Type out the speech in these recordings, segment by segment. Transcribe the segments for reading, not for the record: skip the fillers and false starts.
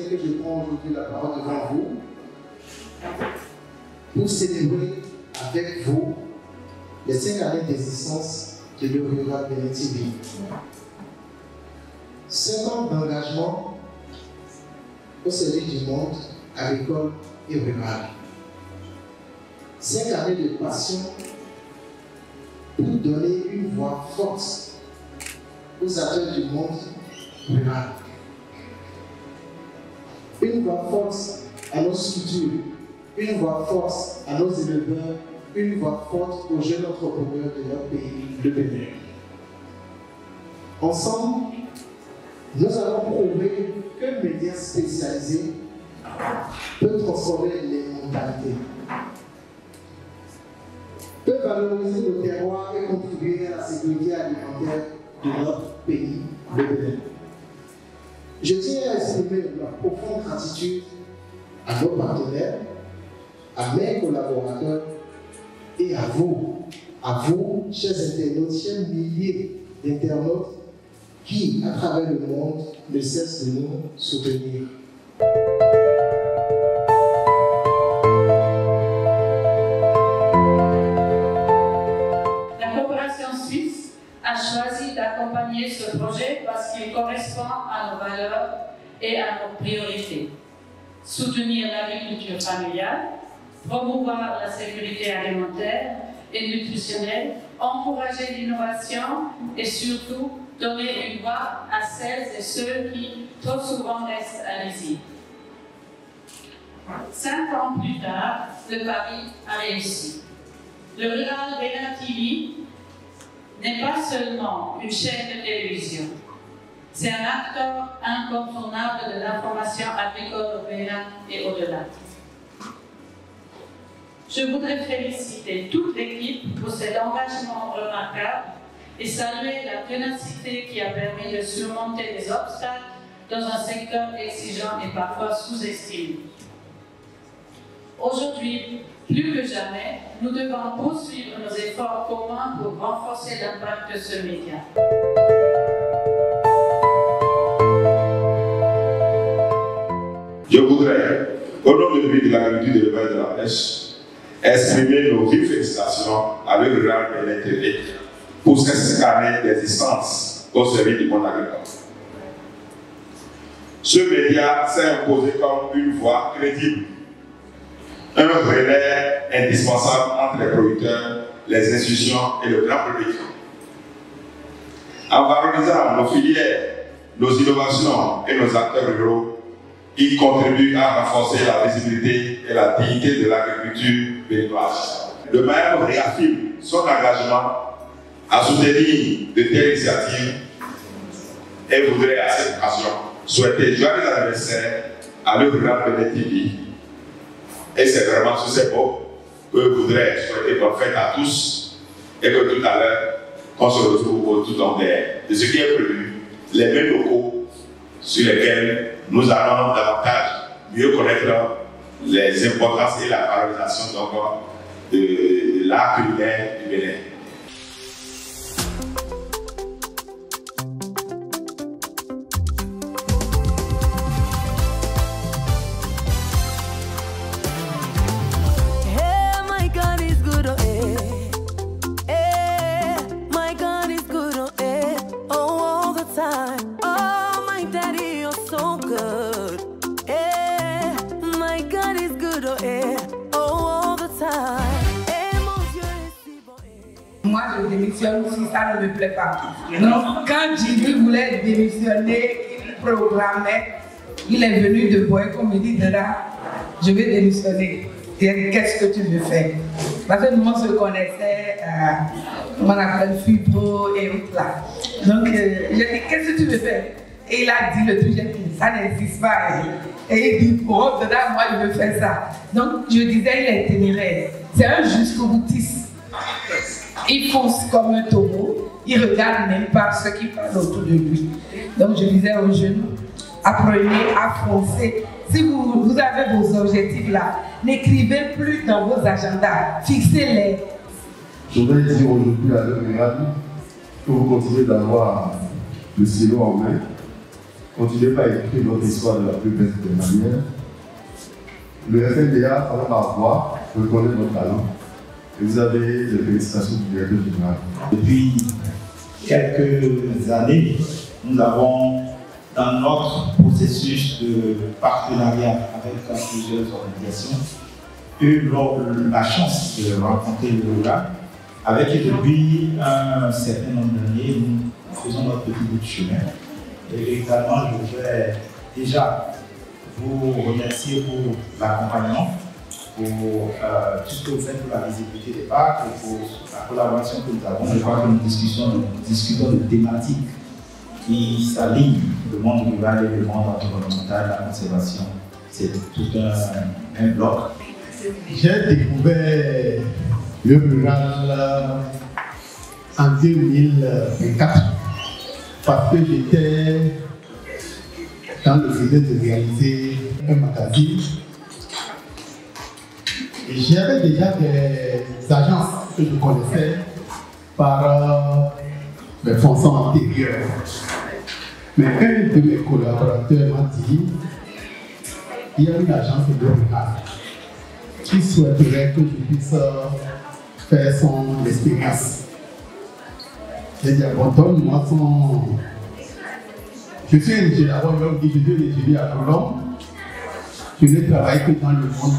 c'est que je prends aujourd'hui la parole devant vous pour célébrer avec vous les 5 années d'existence de l'Eau-Rural Bénin TV. 5 ans d'engagement au service du monde agricole et rural. 5 années de passion pour donner une voix forte aux acteurs du monde rural. Une voix forte à nos structures, une voix forte à nos éleveurs, une voix forte aux jeunes entrepreneurs de notre pays, le Bénin. Ensemble, nous avons prouvé qu'un média spécialisé peut transformer les mentalités, peut valoriser nos terroirs et contribuer à la sécurité alimentaire de notre pays, le Bénin. Je tiens à exprimer ma profonde gratitude à nos partenaires, à mes collaborateurs et à vous, chers internautes, chers milliers d'internautes qui, à travers le monde, ne cessent de nous soutenir. La coopération suisse a choisi d'accompagner ce projet parce qu'il correspond à nos valeurs et à nos priorités. Soutenir l'agriculture familiale, promouvoir la sécurité alimentaire et nutritionnelle, encourager l'innovation et surtout donner une voix à celles et ceux qui trop souvent restent invisibles. 5 ans plus tard, le pari a réussi. Le Rural Bénin TV n'est pas seulement une chaîne de télévision, c'est un acteur incontournable de l'information agricole au Bénin et au-delà. Je voudrais féliciter toute l'équipe pour cet engagement remarquable et saluer la ténacité qui a permis de surmonter les obstacles dans un secteur exigeant et parfois sous-estimé. Aujourd'hui, plus que jamais, nous devons poursuivre nos efforts communs pour renforcer l'impact de ce média. Je voudrais, au nom de l'agriculture, de l'élevage et de la pêche, exprimer nos vives félicitations à l'Eau-Rural Bénin TV pour ces 5 années d'existence au service du monde agricole. Ce média s'est imposé comme une voix crédible, un relais indispensable entre les producteurs, les institutions et le grand public. En valorisant nos filières, nos innovations et nos acteurs ruraux, il contribue à renforcer la visibilité et la dignité de l'agriculture béninoise. Le maire réaffirme son engagement à soutenir de telles initiatives et voudrait à cette occasion souhaiter joyeux anniversaire à l'Eau-Rural Bénin TV. Et c'est vraiment sur ces mots que je voudrais souhaiter bonne fête à tous et que tout à l'heure, qu'on se retrouve autour de ce qui est prévu, les mêmes locaux sur lesquels nous allons davantage mieux connaître les importances et la valorisation de l'art culinaire du Bénin. Moi, je démissionne si ça ne me plaît pas. Donc, quand Jimmy voulait démissionner, il programmait, il est venu de Boy comme il dit, là, je vais démissionner. Qu'est-ce que tu veux faire? Parce que nous, on se connaissait, on appelle Fibro et autres là. Donc, j'ai dit, qu'est-ce que tu veux faire? Et il a dit le truc, j'ai dit, ça n'existe pas. Et il dit, bon, dedans, moi, je veux faire ça. Donc, je disais, il est ténéraire. C'est un jusqu'au boutiste. Il fonce comme un taureau, il ne regarde même pas ce qui parle autour de lui. Donc je disais aux jeunes, apprenez à foncer. Si vous avez vos objectifs là, n'écrivez plus dans vos agendas, fixez-les. Je voudrais dire aujourd'hui à l'Eau-Rural que vous continuez d'avoir le stylo en main continuez pas à écrire notre histoire de la plus belle des manières. Le FNDA, pendant ma voix, reconnaît notre talent. Et vous avez les félicitations du directeur général. Depuis quelques années, nous avons, dans notre processus de partenariat avec plusieurs organisations, eu la chance de rencontrer le rural, avec qui depuis un certain nombre d'années, nous faisons notre petit bout de chemin. Et également, je voudrais déjà vous remercier pour l'accompagnement, pour tout ce que vous faites pour la visibilité des parcs et pour la collaboration que nous avons. Je crois que nous discutons de thématiques qui s'alignent, le monde rural et le monde environnemental, la conservation. C'est tout un bloc. J'ai découvert le rural en 2024 parce que j'étais dans le fait de réaliser un magazine. Et j'avais déjà des agences que je connaissais par mes fonctions antérieures. Mais un de mes collaborateurs m'a dit il y a une agence de rural qui souhaiterait que je puisse faire son expérience. J'ai dit, donne-moi son. Je suis ingénieur, je suis ingénieur agronome. Je ne travaille que dans le monde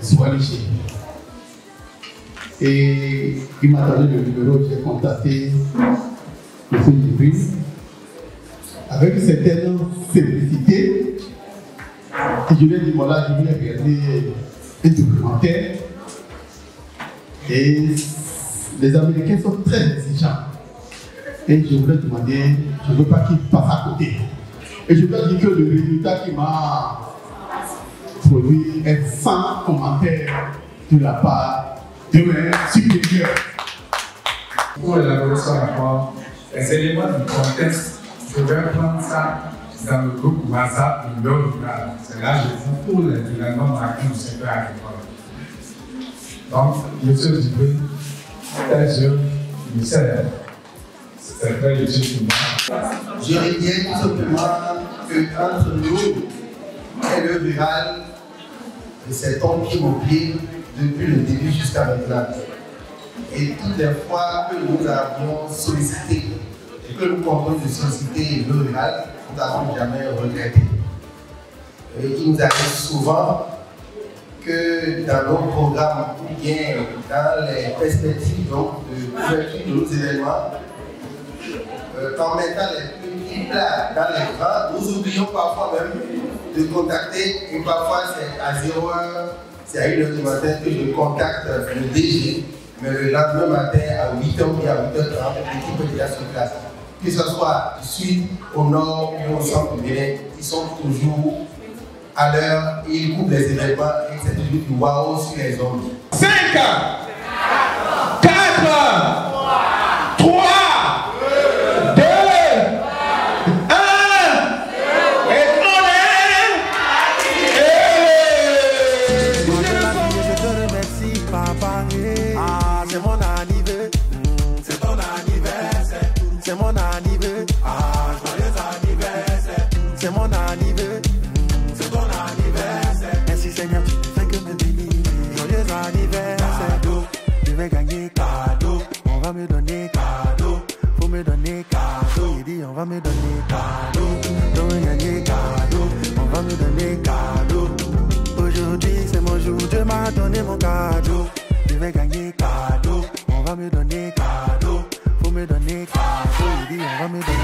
des soins léchés. Et il m'a donné le numéro, j'ai contacté M. Djibril avec une certaine simplicité. Et je lui ai dit, voilà, je voulais regarder un documentaire. Et les Américains sont très exigeants. Et je voulais demander, je ne veux pas qu'il passe à côté. Et je lui ai dit que le résultat qui m'a produit est sans commentaire de la part de mes supérieurs. Pour élaborer son rapport, les éléments du contexte, je vais prendre ça dans le groupe WhatsApp de l'Eurorural. C'est là que je dis pour les événements marqués du secteur agricole. Donc, M. Djibril, très jeune, il sait. C'est très utile pour moi. Je retiens tout simplement qu'entre nous et le rural, c'est homme qui m'occupe depuis le début jusqu'à maintenant. Et toutes les fois que nous avions sollicité et que nous comptons de solliciter le rural, nous n'avons jamais regretté. Et il nous arrive souvent que dans nos programmes ou bien dans les perspectives de couverture de nos événements, en mettant les petits plats dans les grands, nous oublions parfois même de contacter, et parfois c'est à 0h, c'est à 1h du matin que je contacte le DG, mais le lendemain matin à 8h et à 8h30, l'équipe est déjà sur place. Que ce soit du sud, au nord ou au centre du Bénin, ils sont toujours à l'heure et ils couvrent les événements et c'est toujours du waouh sur les ondes. 5, 4, 3, 2, 1, et on Je te remercie, papa. Ah, c'est mon anniversaire. C'est ton anniversaire. C'est mon anniversaire. Ah, joyeux anniversaire. C'est mon anniversaire. C'est ton anniversaire. Merci Seigneur, tu ne fais que me bénir. Joyeux anniversaire. Cadeau. Je vais gagner cadeau. On va me donner cadeau. Faut me donner cadeau. Il dit on va me donner cadeau. On va gagner cadeau. On va me donner cadeau. Aujourd'hui c'est mon jour. Dieu m'a donné mon cadeau. Je vais gagner cadeau. On va me donner cadeau. Faut me donner cadeau. Il dit on va me donner